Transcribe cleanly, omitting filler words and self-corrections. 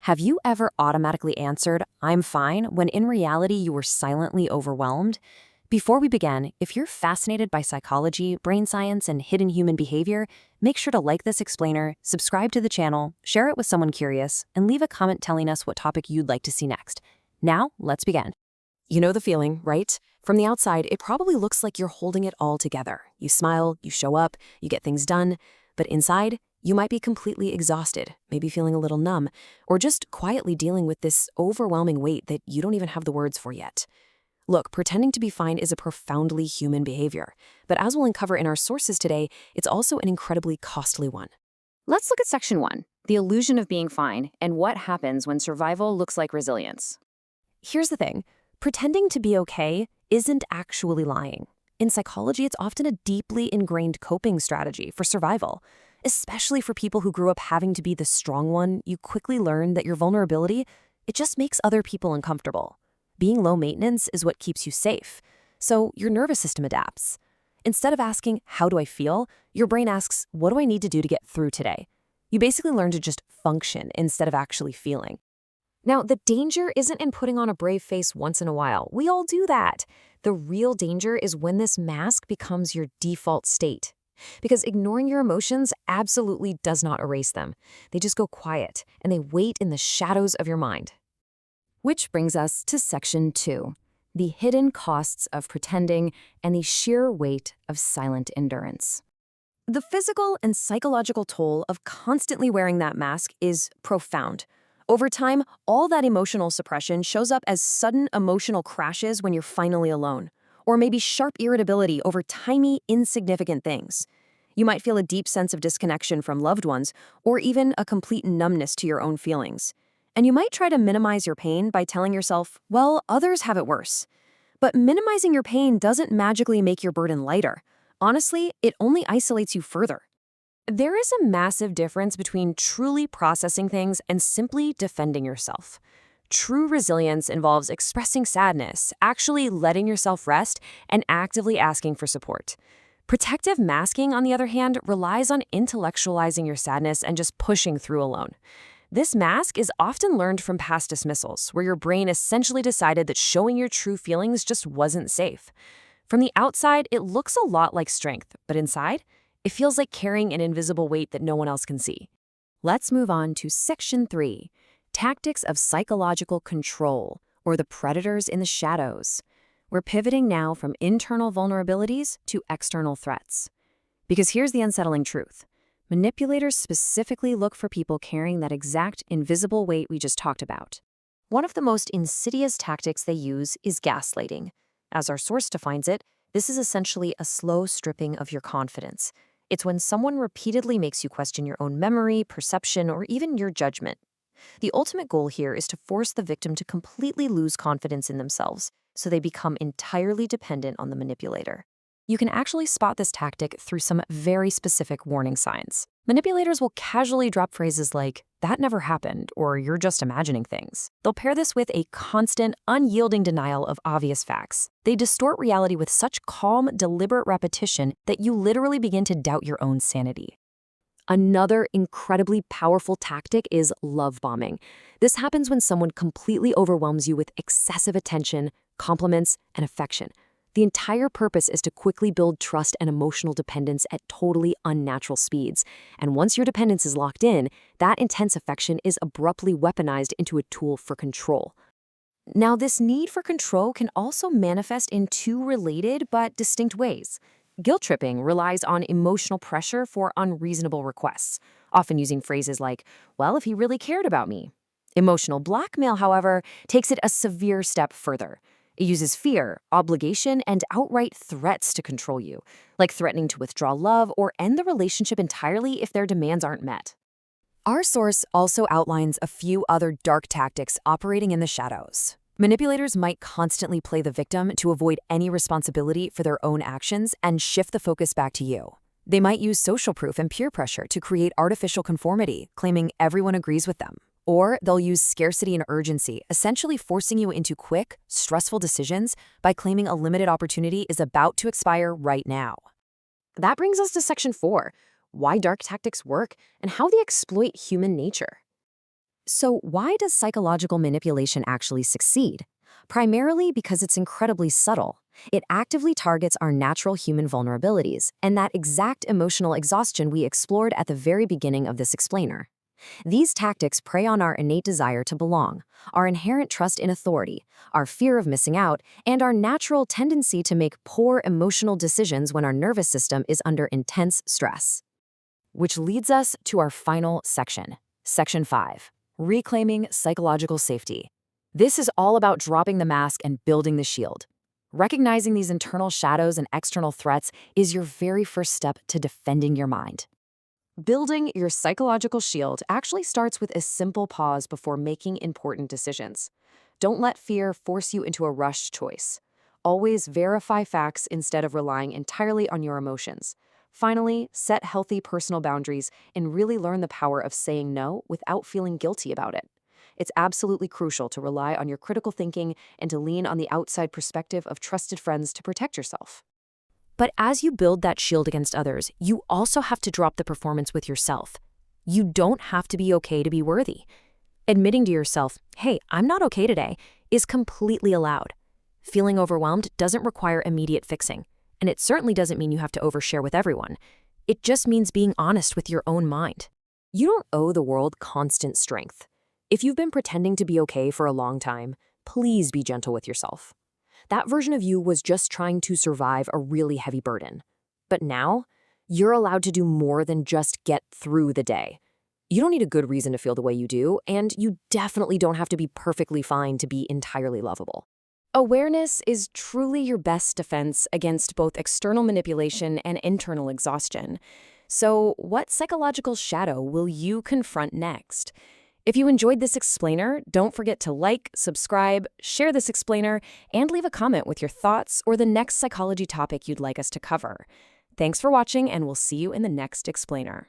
Have you ever automatically answered, "I'm fine," when in reality you were silently overwhelmed? Before we begin, if you're fascinated by psychology, brain science, and hidden human behavior, make sure to like this explainer, subscribe to the channel, share it with someone curious, and leave a comment telling us what topic you'd like to see next. Now, let's begin. You know the feeling, right? From the outside, it probably looks like you're holding it all together. You smile, you show up, you get things done, but inside, you might be completely exhausted, maybe feeling a little numb, or just quietly dealing with this overwhelming weight that you don't even have the words for yet. Look, pretending to be fine is a profoundly human behavior, but as we'll uncover in our sources today, it's also an incredibly costly one. Let's look at Section 1, the illusion of being fine, and what happens when survival looks like resilience. Here's the thing. Pretending to be okay isn't actually lying. In psychology, it's often a deeply ingrained coping strategy for survival. Especially for people who grew up having to be the strong one, you quickly learn that your vulnerability, it just makes other people uncomfortable. Being low maintenance is what keeps you safe. So your nervous system adapts. Instead of asking, "How do I feel?" your brain asks, "What do I need to do to get through today?" You basically learn to just function instead of actually feeling. Now, the danger isn't in putting on a brave face once in a while. We all do that. The real danger is when this mask becomes your default state. Because ignoring your emotions absolutely does not erase them. They just go quiet, and they wait in the shadows of your mind. Which brings us to Section 2, the hidden costs of pretending and the sheer weight of silent endurance. The physical and psychological toll of constantly wearing that mask is profound. Over time, all that emotional suppression shows up as sudden emotional crashes when you're finally alone, or maybe sharp irritability over tiny, insignificant things. You might feel a deep sense of disconnection from loved ones, or even a complete numbness to your own feelings. And you might try to minimize your pain by telling yourself, "Well, others have it worse." But minimizing your pain doesn't magically make your burden lighter. Honestly, it only isolates you further. There is a massive difference between truly processing things and simply defending yourself. True resilience involves expressing sadness, actually letting yourself rest, and actively asking for support. Protective masking, on the other hand, relies on intellectualizing your sadness and just pushing through alone. This mask is often learned from past dismissals, where your brain essentially decided that showing your true feelings just wasn't safe. From the outside, it looks a lot like strength, but inside, it feels like carrying an invisible weight that no one else can see. Let's move on to Section 3, Tactics of Psychological Control, or the Predators in the Shadows. We're pivoting now from internal vulnerabilities to external threats. Because here's the unsettling truth. Manipulators specifically look for people carrying that exact invisible weight we just talked about. One of the most insidious tactics they use is gaslighting. As our source defines it, this is essentially a slow stripping of your confidence. It's when someone repeatedly makes you question your own memory, perception, or even your judgment. The ultimate goal here is to force the victim to completely lose confidence in themselves, so they become entirely dependent on the manipulator. You can actually spot this tactic through some very specific warning signs. Manipulators will casually drop phrases like, "That never happened," or "You're just imagining things." They'll pair this with a constant, unyielding denial of obvious facts. They distort reality with such calm, deliberate repetition that you literally begin to doubt your own sanity. Another incredibly powerful tactic is love bombing. This happens when someone completely overwhelms you with excessive attention, compliments, and affection. The entire purpose is to quickly build trust and emotional dependence at totally unnatural speeds. And once your dependence is locked in, that intense affection is abruptly weaponized into a tool for control. Now, this need for control can also manifest in two related but distinct ways. Guilt tripping relies on emotional pressure for unreasonable requests, often using phrases like, "Well, if he really cared about me." Emotional blackmail, however, takes it a severe step further. It uses fear, obligation, and outright threats to control you, like threatening to withdraw love or end the relationship entirely if their demands aren't met. Our source also outlines a few other dark tactics operating in the shadows. Manipulators might constantly play the victim to avoid any responsibility for their own actions and shift the focus back to you. They might use social proof and peer pressure to create artificial conformity, claiming everyone agrees with them. Or they'll use scarcity and urgency, essentially forcing you into quick, stressful decisions by claiming a limited opportunity is about to expire right now. That brings us to Section 4, why dark tactics work and how they exploit human nature. So why does psychological manipulation actually succeed? Primarily because it's incredibly subtle. It actively targets our natural human vulnerabilities and that exact emotional exhaustion we explored at the very beginning of this explainer. These tactics prey on our innate desire to belong, our inherent trust in authority, our fear of missing out, and our natural tendency to make poor emotional decisions when our nervous system is under intense stress. Which leads us to our final section, Section 5, Reclaiming Psychological Safety. This is all about dropping the mask and building the shield. Recognizing these internal shadows and external threats is your very first step to defending your mind. Building your psychological shield actually starts with a simple pause before making important decisions. Don't let fear force you into a rushed choice. Always verify facts instead of relying entirely on your emotions. Finally, set healthy personal boundaries and really learn the power of saying no without feeling guilty about it. It's absolutely crucial to rely on your critical thinking and to lean on the outside perspective of trusted friends to protect yourself. But as you build that shield against others, you also have to drop the performance with yourself. You don't have to be okay to be worthy. Admitting to yourself, hey, I'm not okay today, is completely allowed. Feeling overwhelmed doesn't require immediate fixing, and it certainly doesn't mean you have to overshare with everyone. It just means being honest with your own mind. You don't owe the world constant strength. If you've been pretending to be okay for a long time, please be gentle with yourself. That version of you was just trying to survive a really heavy burden. But now, you're allowed to do more than just get through the day. You don't need a good reason to feel the way you do, and you definitely don't have to be perfectly fine to be entirely lovable. Awareness is truly your best defense against both external manipulation and internal exhaustion. So, what psychological shadow will you confront next? If you enjoyed this explainer, don't forget to like, subscribe, share this explainer, and leave a comment with your thoughts or the next psychology topic you'd like us to cover. Thanks for watching, and we'll see you in the next explainer.